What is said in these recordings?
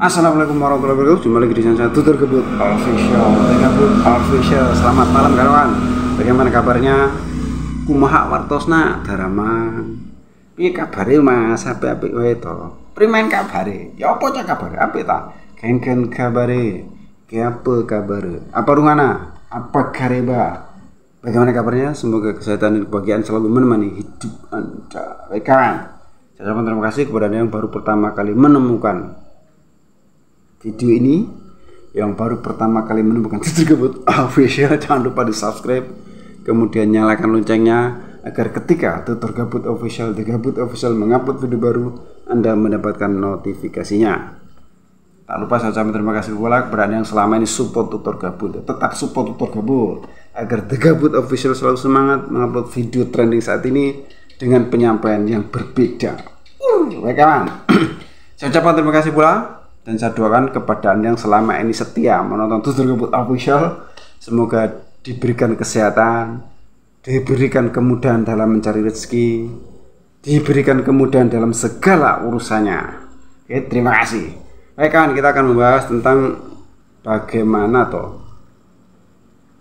Assalamualaikum warahmatullahi wabarakatuh. Jumpa lagi di channel saya Tutur Gebut Official. Selamat malam kawan. Bagaimana kabarnya? Kumaha wartosna Daramang. Piye kabare Mas? Apik-apik wae to. Primen kabare? Ya apa cak kabare? Apik ta? Gen-gen kabare. Ki apa kabare? Apa rungana? Apa kareba? Bagaimana kabarnya? Semoga kesehatan dan kebahagiaan selalu menemani hidup Anda. Baik kawan. Saya ucapkan terima kasih kepada Anda yang baru pertama kali menemukan video ini, yang baru pertama kali menemukan Tutur Gebut Official. Jangan lupa di subscribe, kemudian nyalakan loncengnya agar ketika Tutur Gebut Official, The Gebut Official mengupload video baru, Anda mendapatkan notifikasinya. Tak lupa saya ucapkan terima kasih pula kepada Anda yang selama ini support Tutur Gebut. Tetap support Tutur Gebut agar The Gebut Official selalu semangat mengupload video trending saat ini dengan penyampaian yang berbeda. Baik kawan. Saya ucapkan terima kasih pula. Dan saya doakan kepada Anda yang selama ini setia menonton Tutur Gebut Official, semoga diberikan kesehatan, diberikan kemudahan dalam mencari rezeki, diberikan kemudahan dalam segala urusannya. Oke, terima kasih. Baik kawan, kita akan membahas tentang bagaimana toh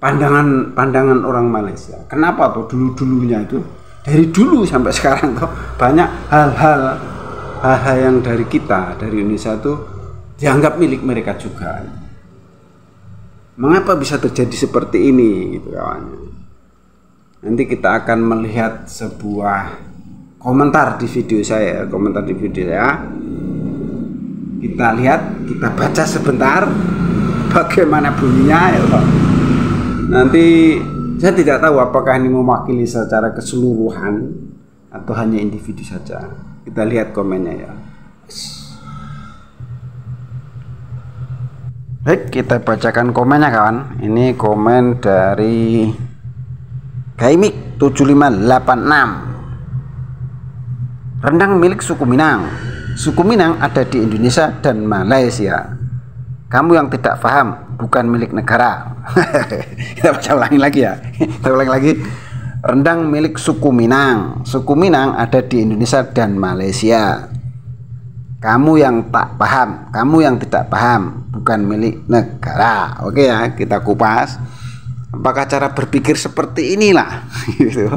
pandangan orang Malaysia. Kenapa toh dulu-dulunya itu, dari dulu sampai sekarang toh banyak hal-hal yang dari kita, dari Indonesia itu dianggap milik mereka juga. Mengapa bisa terjadi seperti ini gitu kawan? Nanti kita akan melihat sebuah komentar di video saya, Kita lihat, kita baca sebentar bagaimana bunyinya ya. Nanti saya tidak tahu apakah ini mewakili secara keseluruhan atau hanya individu saja. Kita lihat komennya ya. Baik, kita bacakan komennya kawan. Ini komen dari Gaimik 7586. Rendang milik suku Minang. Suku Minang ada di Indonesia dan Malaysia. Kamu yang tidak paham, bukan milik negara. Kita baca ulangi lagi ya. Kita ulangi lagi. Rendang milik suku Minang. Suku Minang ada di Indonesia dan Malaysia. Kamu yang tak paham, kamu yang tidak paham, bukan milik negara. Oke ya, kita kupas. Apakah cara berpikir seperti inilah? Gitu.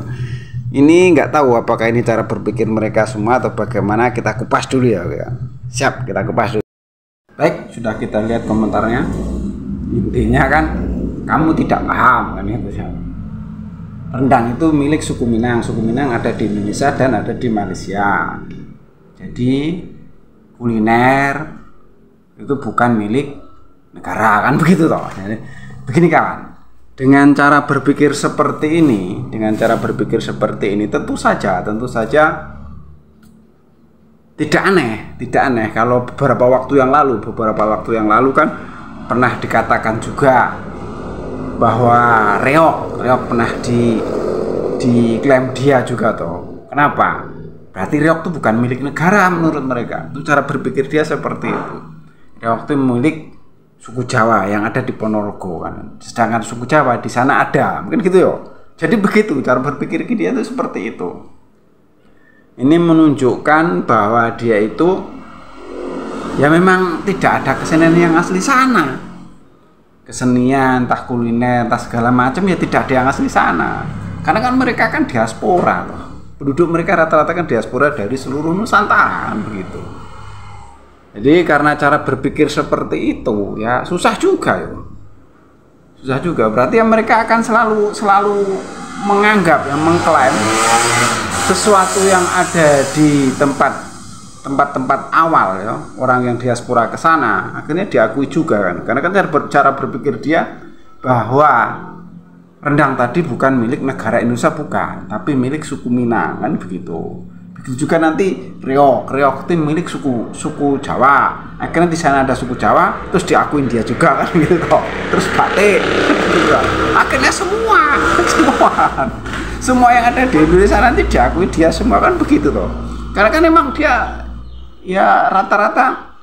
Ini nggak tahu apakah ini cara berpikir mereka semua atau bagaimana. Kita kupas dulu ya. Oke. Siap, kita kupas dulu. Baik, sudah kita lihat komentarnya. Intinya kan, kamu tidak paham kan itu siapa? Rendang itu milik suku Minang. Suku Minang ada di Indonesia dan ada di Malaysia. Jadi kuliner itu bukan milik negara kan begitu toh. Jadi, begini kawan, dengan cara berpikir seperti ini, tentu saja tidak aneh kalau beberapa waktu yang lalu kan pernah dikatakan juga bahwa reok pernah diklaim dia juga toh. Kenapa? Berarti reok itu bukan milik negara menurut mereka. Itu cara berpikir dia seperti itu. Reok itu milik suku Jawa yang ada di Ponorogo kan. Sedangkan suku Jawa di sana ada. Mungkin gitu ya. Jadi begitu cara berpikir dia itu seperti itu. Ini menunjukkan bahwa dia itu ya memang tidak ada kesenian yang asli sana. Kesenian, entah kuliner, entah segala macam ya tidak ada yang asli sana. Karena kan mereka kan diaspora loh. Penduduk mereka rata-rata kan diaspora dari seluruh Nusantara kan begitu. Jadi karena cara berpikir seperti itu ya susah juga ya. Susah juga. Berarti ya mereka akan selalu menganggap yang mengklaim sesuatu yang ada di tempat-tempat awal ya, orang yang diaspora ke sana akhirnya diakui juga kan. Karena kan cara berpikir dia bahwa rendang tadi bukan milik negara Indonesia, bukan, tapi milik suku Minang kan begitu. Begitu juga nanti reok itu milik suku Jawa. Akhirnya di sana ada suku Jawa, terus diakuin dia juga kan gitu toh. Terus batik, gitu. Akhirnya semua yang ada di Indonesia nanti diakui dia semua kan begitu toh. Karena kan memang dia ya rata-rata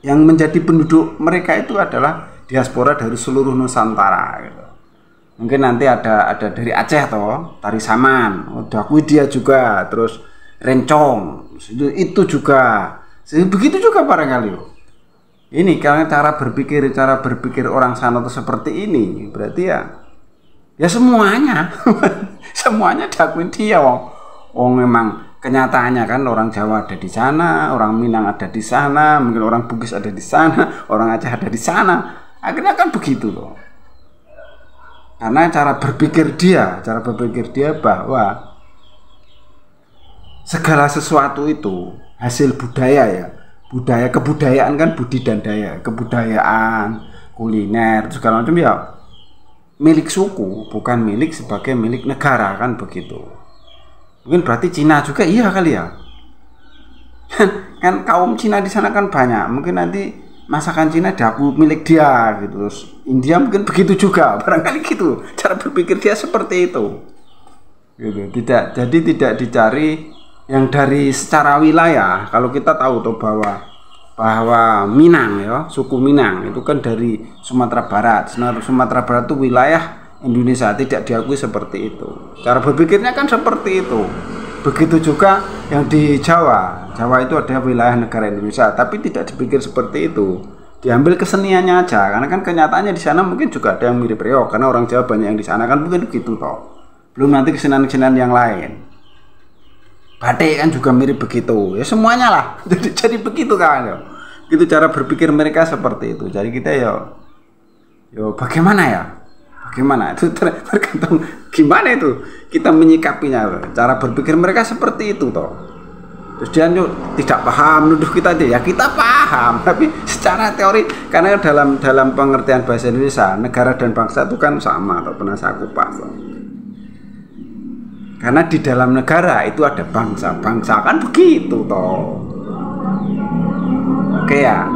yang menjadi penduduk mereka itu adalah diaspora dari seluruh Nusantara gitu. Mungkin nanti ada dari Aceh toh, Tari Saman, diakui dia juga, terus Rencong itu juga. Begitu juga barangkali. ini karena cara berpikir orang sana tuh seperti ini, berarti ya semuanya semuanya diakuin dia. Wong memang kenyataannya kan orang Jawa ada di sana, orang Minang ada di sana, mungkin orang Bugis ada di sana, orang Aceh ada di sana. Akhirnya kan begitu loh. Karena cara berpikir dia bahwa segala sesuatu itu hasil budaya ya. Kebudayaan kan budi dan daya, kebudayaan, kuliner, segala macam ya milik suku, bukan milik sebagai milik negara, kan begitu. Mungkin berarti Cina juga iya kali ya. Kan kaum Cina di sana kan banyak, mungkin nanti masakan Cina diakui milik dia gitu. Terus India mungkin begitu juga, barangkali gitu. Cara berpikir dia seperti itu. Gitu. Tidak dicari yang dari secara wilayah. Kalau kita tahu tuh bahwa Minang ya, suku Minang itu kan dari Sumatera Barat. Sumatera Barat itu wilayah Indonesia, tidak diakui seperti itu. Cara berpikirnya kan seperti itu. Begitu juga yang di Jawa. Jawa itu ada wilayah negara Indonesia, tapi tidak dipikir seperti itu. Diambil keseniannya aja, karena kan kenyataannya di sana mungkin juga ada yang mirip reog, karena orang Jawa banyak yang di sana kan mungkin begitu toh. Belum nanti kesenian-kesenian yang lain. Batik kan juga mirip begitu. Ya semuanya lah. Jadi begitu kan ya. Itu cara berpikir mereka seperti itu. Jadi kita yo bagaimana ya? Bagaimana itu tergantung gimana itu kita menyikapinya. Cara berpikir mereka seperti itu toh. Terus dia tidak paham nuduh kita aja ya, kita paham, tapi secara teori karena dalam pengertian bahasa Indonesia negara dan bangsa itu kan sama atau pernah saya kupas toh. Karena di dalam negara itu ada bangsa kan begitu toh. Oke ya.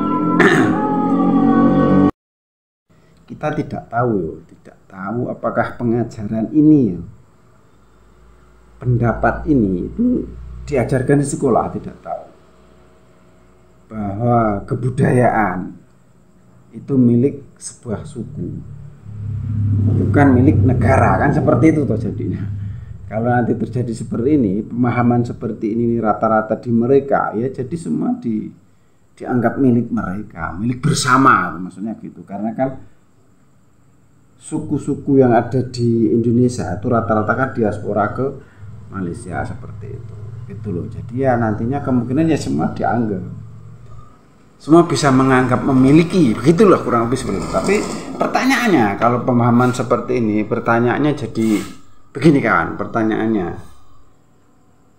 Kita tidak tahu apakah pengajaran ini pendapat ini itu diajarkan di sekolah, tidak tahu. Bahwa kebudayaan itu milik sebuah suku, bukan milik negara, kan seperti itu toh jadinya. Kalau nanti terjadi seperti ini, pemahaman seperti ini rata-rata di mereka, ya jadi semua dianggap milik mereka, milik bersama, maksudnya gitu. Karena kan suku-suku yang ada di Indonesia itu rata-rata kan diaspora ke Malaysia seperti itu, gitu loh. Jadi ya nantinya kemungkinan ya semua dianggap, semua bisa menganggap memiliki, begitulah kurang lebih seperti itu. Tapi pertanyaannya kalau pemahaman seperti ini, pertanyaannya jadi begini kan, pertanyaannya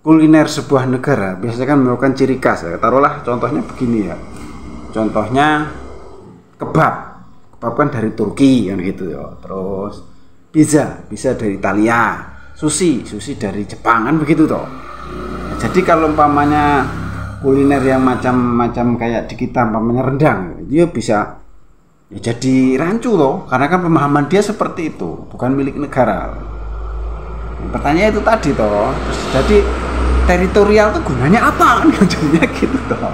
kuliner sebuah negara biasanya kan merupakan ciri khas ya. Taruhlah contohnya begini ya, contohnya kebab kan dari Turki kan gitu ya. Terus pizza dari Italia, sushi dari Jepang kan begitu toh. Jadi kalau umpamanya kuliner yang macam-macam kayak di kita umpamanya rendang, dia bisa ya jadi rancu toh, karena kan pemahaman dia seperti itu, bukan milik negara. Pertanyaan itu tadi toh. Terus jadi teritorial itu gunanya apa kan jadinya gitu toh.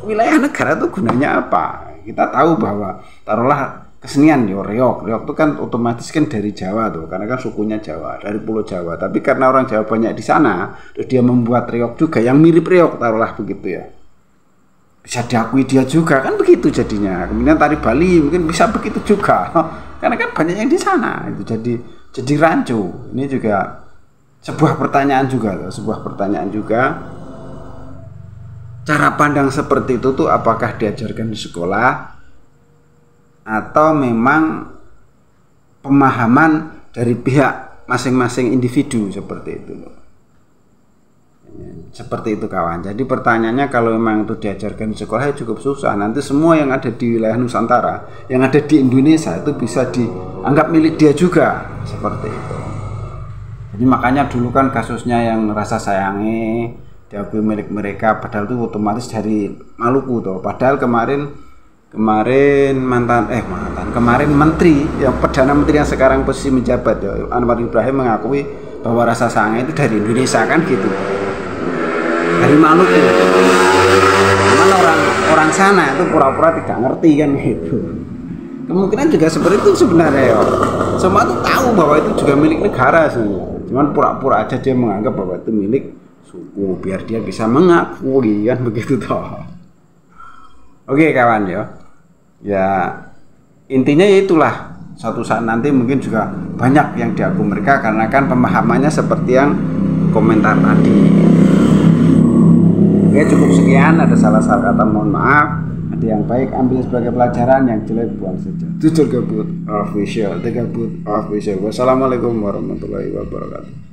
Wilayah negara itu gunanya apa? Kita tahu bahwa taruhlah kesenian reog itu kan otomatis kan dari Jawa tuh, karena kan sukunya Jawa, dari Pulau Jawa. Tapi karena orang Jawa banyak di sana, terus dia membuat reog juga yang mirip reog, taruhlah begitu ya. Bisa diakui dia juga kan begitu jadinya. Kemudian tari Bali mungkin bisa begitu juga. Karena kan banyak yang di sana. Itu jadi rancu. Ini juga sebuah pertanyaan juga. Cara pandang seperti itu tuh apakah diajarkan di sekolah atau memang pemahaman dari pihak masing-masing individu seperti itu loh. Seperti itu kawan. Jadi pertanyaannya kalau memang itu diajarkan di sekolah ya cukup susah. Nanti semua yang ada di wilayah Nusantara, yang ada di Indonesia itu bisa dianggap milik dia juga, seperti itu. Jadi makanya dulu kan kasusnya yang rasa sayangi diakui milik mereka, padahal itu otomatis dari Maluku tuh. Padahal kemarin menteri yang perdana menteri yang sekarang posisi menjabat ya, Anwar Ibrahim mengakui bahwa rasa sayang itu dari Indonesia kan gitu, dari Maluku. Cuman orang sana itu pura-pura tidak ngerti kan gitu. Kemungkinan juga seperti itu sebenarnya ya. Semua itu tahu bahwa itu juga milik negara sebenarnya. Cuman pura-pura aja dia menganggap bahwa itu milik suku biar dia bisa mengakui kan begitu toh. Oke kawan ya. Ya intinya ya itulah, suatu saat nanti mungkin juga banyak yang diaku mereka karena kan pemahamannya seperti yang komentar tadi. Oke, cukup sekian. Ada salah-salah kata mohon maaf. Ada yang baik ambil sebagai pelajaran, yang jelek buang saja. Tutur gabut official, the gabut official. Wassalamualaikum warahmatullahi wabarakatuh.